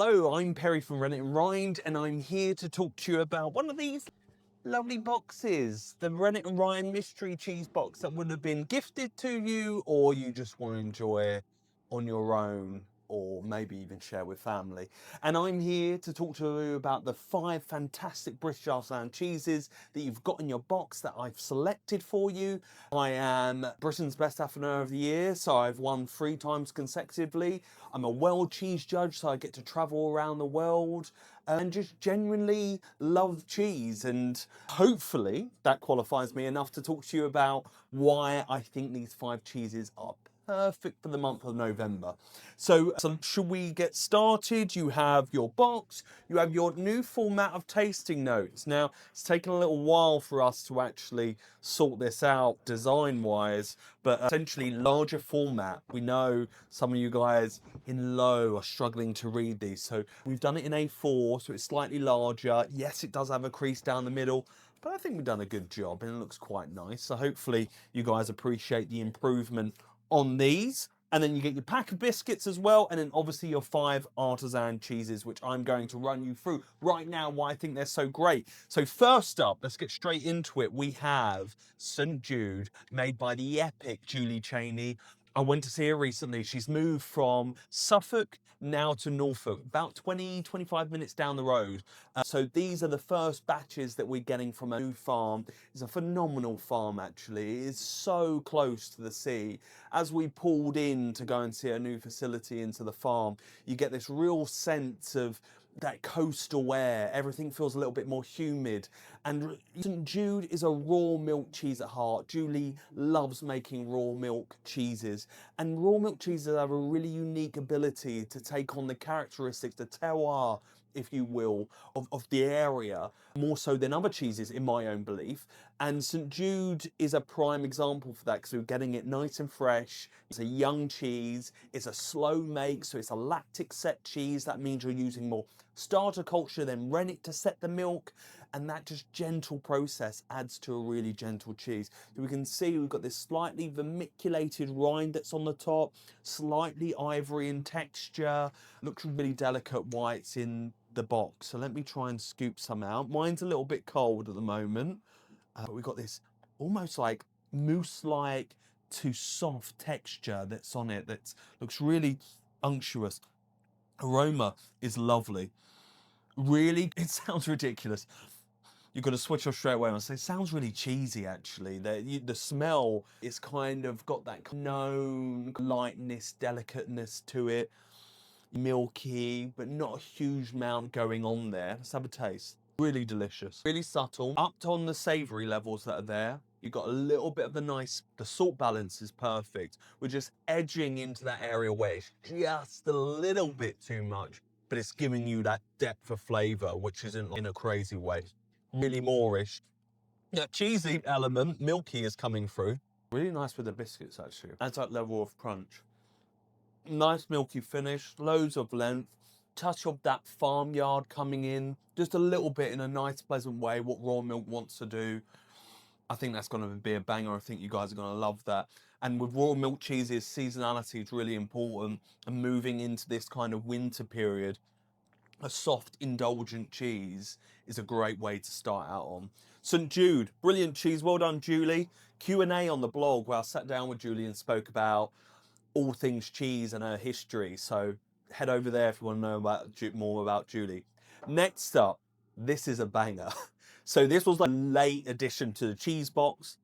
Hello, I'm Perry from Rennet and Rind, and I'm here to talk to you about one of these lovely boxes, the Rennet and Rind mystery cheese box that would have been gifted to you, or you just want to enjoy on your own, or maybe even share with family. And I'm here to talk to you about the 5 fantastic British artisan cheeses that you've got in your box that I've selected for you. I am Britain's best Affineur of the year, so I've won 3 times consecutively. I'm a world cheese judge, so I get to travel around the world and just genuinely love cheese, and hopefully that qualifies me enough to talk to you about why I think these 5 cheeses are perfect for the month of November. So should we get started? You have your box, you have your new format of tasting notes. Now, it's taken a little while for us to actually sort this out design-wise, but essentially larger format. We know some of you guys in low are struggling to read these, so we've done it in A4, so it's slightly larger. Yes, it does have a crease down the middle, but I think we've done a good job and it looks quite nice. So hopefully you guys appreciate the improvement on these. And then you get your pack of biscuits as well, and then obviously your 5 artisan cheeses, which I'm going to run you through right now why I think they're so great. So first up, let's get straight into it. We have St. Jude, made by the epic Julie Cheney. I went to see her recently. She's moved from Suffolk now to Norfolk, about 20-25 minutes down the road. So these are the first batches that we're getting from a new farm. It's a phenomenal farm, actually. It is so close to the sea. As we pulled in to go and see a new facility into the farm, you get this real sense of that coastal air. Everything feels a little bit more humid. And St. Jude is a raw milk cheese at heart. Julie loves making raw milk cheeses. And raw milk cheeses have a really unique ability to take on the characteristics, the terroir, if you will, of the area, more so than other cheeses, in my own belief. And St. Jude is a prime example for that, because we're getting it nice and fresh. It's a young cheese, it's a slow make, so it's a lactic set cheese. That means you're using more starter culture, then rennet to set the milk, and that just gentle process adds to a really gentle cheese. So we can see we've got this slightly vermiculated rind that's on the top, slightly ivory in texture, looks really delicate whites in the box. So let me try and scoop some out. Mine's a little bit cold at the moment, but we've got this almost like mousse-like to soft texture that's on it that looks really unctuous. Aroma is lovely. Really, it sounds ridiculous. You've got to switch off straight away and say, it sounds really cheesy, actually. The smell is kind of got that known lightness, delicateness to it. Milky, but not a huge amount going on there. Let's have a taste. Really delicious, really subtle. Up on the savoury levels that are there, you've got a little bit of the salt balance is perfect. We're just edging into that area where it's just a little bit too much, but it's giving you that depth of flavour, which isn't in a crazy way. Really moreish. That cheesy element, milky, is coming through. Really nice with the biscuits, actually. Adds that level of crunch. Nice milky finish, loads of length, touch of that farmyard coming in, just a little bit in a nice, pleasant way, what raw milk wants to do. I think that's going to be a banger. I think you guys are going to love that. And with raw milk cheeses, seasonality is really important. And moving into this kind of winter period, a soft, indulgent cheese is a great way to start out on. St. Jude, brilliant cheese. Well done, Julie. Q&A on the blog where I sat down with Julie and spoke about all things cheese and her history. So head over there if you want to know more about Julie. Next up, this is a banger. So this was like a late addition to the cheese box.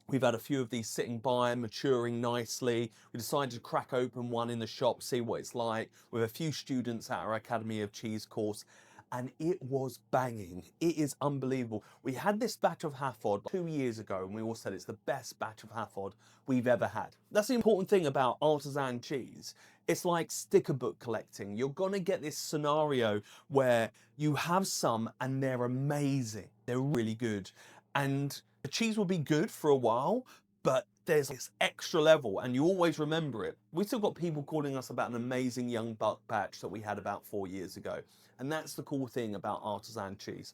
We've had a few of these sitting by, maturing nicely. We decided to crack open one in the shop, see what it's like, with a few students at our Academy of Cheese course, and it was banging. It is unbelievable. We had this batch of Hafod 2 years ago, and we all said it's the best batch of Hafod we've ever had. That's the important thing about artisan cheese. It's like sticker book collecting. You're gonna get this scenario where you have some and they're amazing. They're really good. And the cheese will be good for a while, but there's this extra level and you always remember it. We still got people calling us about an amazing young buck batch that we had about 4 years ago. And that's the cool thing about artisan cheese.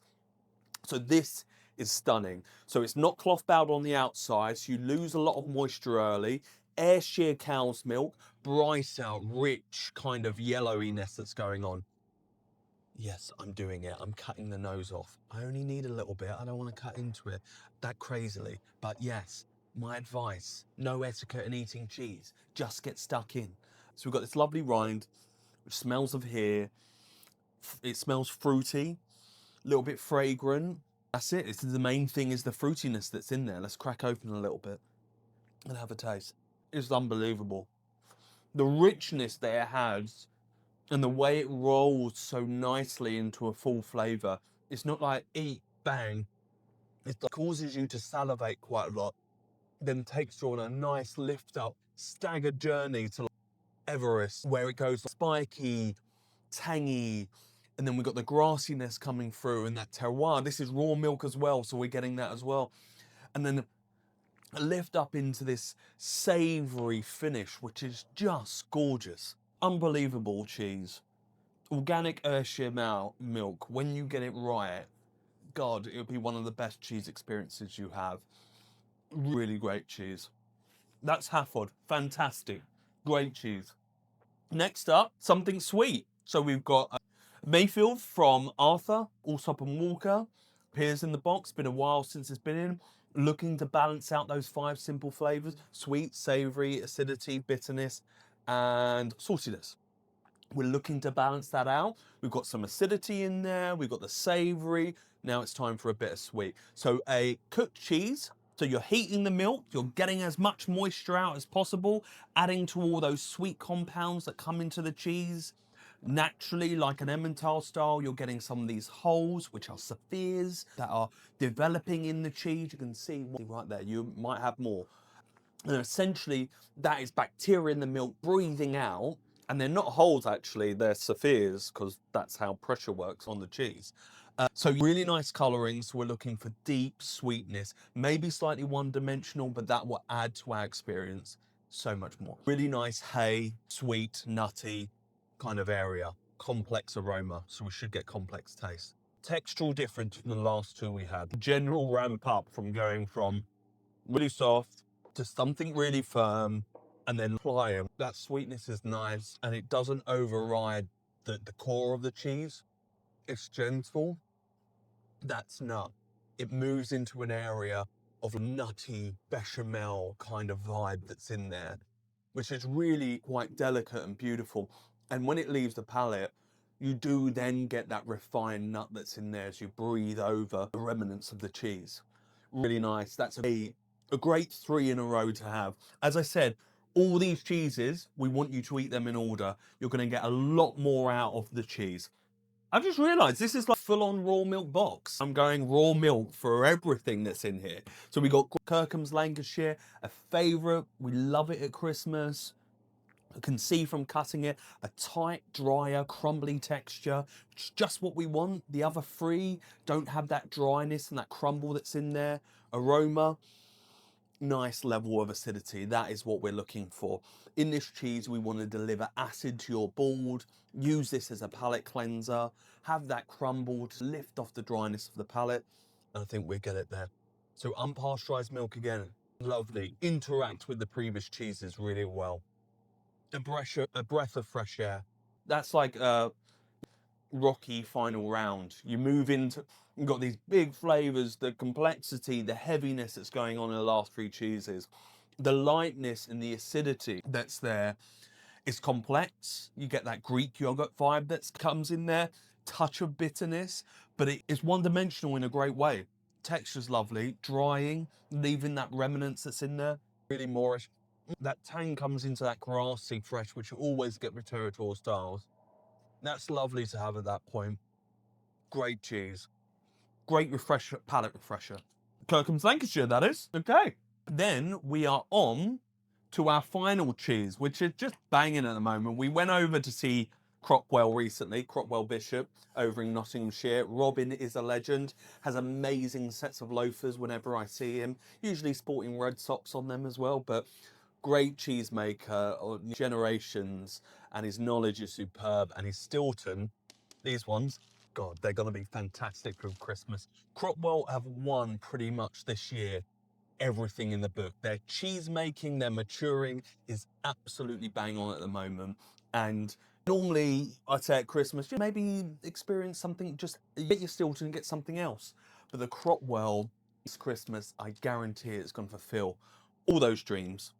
So this is stunning. So it's not cloth bound on the outside, so you lose a lot of moisture early. Air shear cow's milk, bright out, rich kind of yellowiness that's going on. Yes, I'm doing it. I'm cutting the nose off. I only need a little bit. I don't want to cut into it that crazily. But yes, my advice, no etiquette in eating cheese. Just get stuck in. So we've got this lovely rind, which smells of here. It smells fruity, a little bit fragrant. That's it. It's the main thing is the fruitiness that's in there. Let's crack open a little bit and have a taste. It's unbelievable. The richness that it has and the way it rolls so nicely into a full flavour. It's not like eat, bang. It causes you to salivate quite a lot, then takes you on a nice lift up, staggered journey to Everest, where it goes spiky, tangy, and then we've got the grassiness coming through and that terroir. This is raw milk as well, so we're getting that as well. And then a lift up into this savoury finish, which is just gorgeous. Unbelievable cheese. Organic Ayrshire milk, when you get it right, God, it'll be one of the best cheese experiences you have. Really great cheese. That's Hafod. Fantastic. Great cheese. Next up, something sweet. So we've got Mayfield from Arthur, Allsop and Walker. Appears in the box. Been a while since it's been in. Looking to balance out those 5 simple flavours. Sweet, savoury, acidity, bitterness, and saltiness. We're looking to balance that out. We've got some acidity in there. We've got the savoury. Now it's time for a bit of sweet. So a cooked cheese. So you're heating the milk. You're getting as much moisture out as possible, adding to all those sweet compounds that come into the cheese. Naturally, like an Emmental style, you're getting some of these holes, which are sapphires, that are developing in the cheese. You can see right there. You might have more. And essentially, that is bacteria in the milk breathing out. And they're not holes, actually, they're sapphires, because that's how pressure works on the cheese. So really nice colorings. We're looking for deep sweetness, maybe slightly one-dimensional, but that will add to our experience so much more. Really nice hay, sweet, nutty kind of area. Complex aroma, so we should get complex taste. Textural difference from the last 2 we had. General ramp up from going from really soft to something really firm and then pliant. That sweetness is nice and it doesn't override the core of the cheese. It's gentle. That's nut. It moves into an area of nutty bechamel kind of vibe that's in there, which is really quite delicate and beautiful. And when it leaves the palate, you do then get that refined nut that's in there as you breathe over the remnants of the cheese. Really nice. That's a great 3 in a row to have. As I said, all these cheeses, we want you to eat them in order. You're going to get a lot more out of the cheese. I've just realised this is like full-on raw milk box. I'm going raw milk for everything that's in here. So we got Kirkham's Lancashire, a favourite. We love it at Christmas. You can see from cutting it, a tight, drier, crumbly texture, which is just what we want. The other 3 don't have that dryness and that crumble that's in there. Aroma, nice level of acidity. That is what we're looking for. In this cheese, we want to deliver acid to your board, use this as a palate cleanser, have that crumble to lift off the dryness of the palate, and I think we get it there. So unpasteurized milk again, lovely. Interact with the previous cheeses really well. A breath of fresh air. That's like rocky final round. You move into, you've got these big flavors, the complexity, the heaviness that's going on in the last 3 cheeses, the lightness and the acidity that's there is complex. You get that Greek yogurt vibe that comes in there, touch of bitterness, but it is one-dimensional in a great way. Texture's lovely, drying, leaving that remnants that's in there, really moorish. That tang comes into that grassy fresh, which you always get with territorial styles. That's lovely to have at that point. Great cheese. Great refresher, palate refresher. Kirkham's Lancashire, that is. Okay. Then we are on to our final cheese, which is just banging at the moment. We went over to see Cropwell recently, Cropwell Bishop over in Nottinghamshire. Robin is a legend, has amazing sets of loafers whenever I see him, usually sporting red socks on them as well, but great cheesemaker of generations, and his knowledge is superb, and his Stilton, these ones, God, they're going to be fantastic for Christmas. Cropwell have won pretty much this year everything in the book. Their cheese making, their maturing is absolutely bang on at the moment. And Normally, I'd say at Christmas, you maybe experience something, just get your Stilton and get something else. But the Cropwell this Christmas, I guarantee it's going to fulfill all those dreams.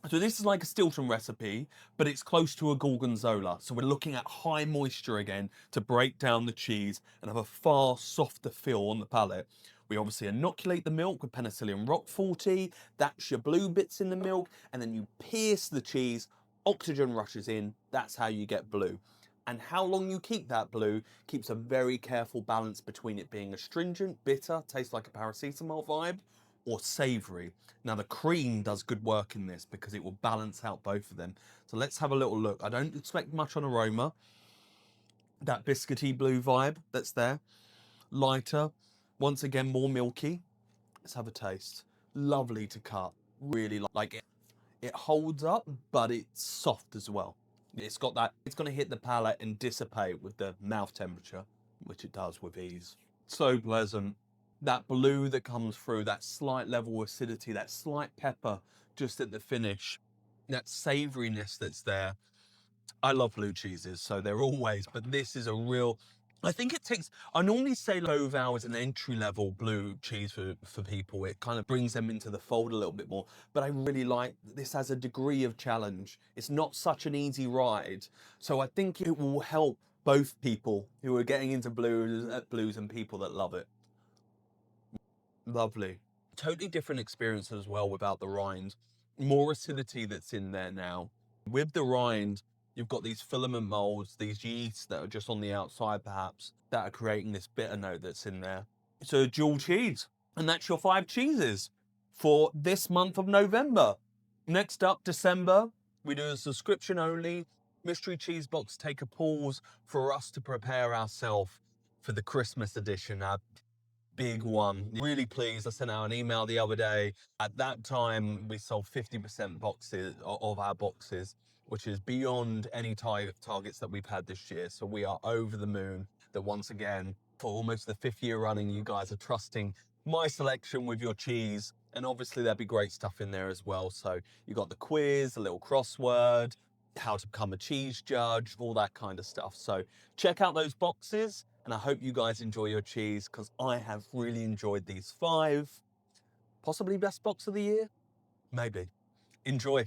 So this is like a Stilton recipe, but it's close to a Gorgonzola. So we're looking at high moisture again to break down the cheese and have a far softer feel on the palate. We obviously inoculate the milk with penicillium roqueforti. That's your blue bits in the milk. And then you pierce the cheese, oxygen rushes in. That's how you get blue. And how long you keep that blue keeps a very careful balance between it being astringent, bitter, tastes like a paracetamol vibe, or savoury. Now the cream does good work in this because it will balance out both of them. So let's have a little look. I don't expect much on aroma. That biscuity blue vibe that's there. Lighter. Once again, more milky. Let's have a taste. Lovely to cut. Really like it. It holds up, but it's soft as well. It's got that, it's going to hit the palate and dissipate with the mouth temperature, which it does with ease. So pleasant. That blue that comes through, that slight level of acidity, that slight pepper just at the finish, that savouriness that's there. I love blue cheeses, so they're always, but this is a real, I think it takes, I normally say Beauvale is an entry level blue cheese for people. It kind of brings them into the fold a little bit more, but I really like this as a degree of challenge. It's not such an easy ride. So I think it will help both people who are getting into blues and people that love it. Lovely. Totally different experience as well without the rind. More acidity that's in there now. With the rind, you've got these filament molds, these yeasts that are just on the outside perhaps, that are creating this bitter note that's in there. It's a dual cheese. And that's your 5 cheeses for this month of November. Next up, December, we do a subscription only mystery cheese box. Take a pause for us to prepare ourselves for the Christmas edition. Our big one. Really pleased. I sent out an email the other day. At that time, we sold 50% boxes of our boxes, which is beyond any targets that we've had this year. So we are over the moon that once again, for almost the 5th year running, you guys are trusting my selection with your cheese. And obviously there'll be great stuff in there as well. So you got the quiz, a little crossword, how to become a cheese judge, all that kind of stuff. So check out those boxes. And I hope you guys enjoy your cheese because I have really enjoyed these 5. Possibly best box of the year? Maybe. Enjoy.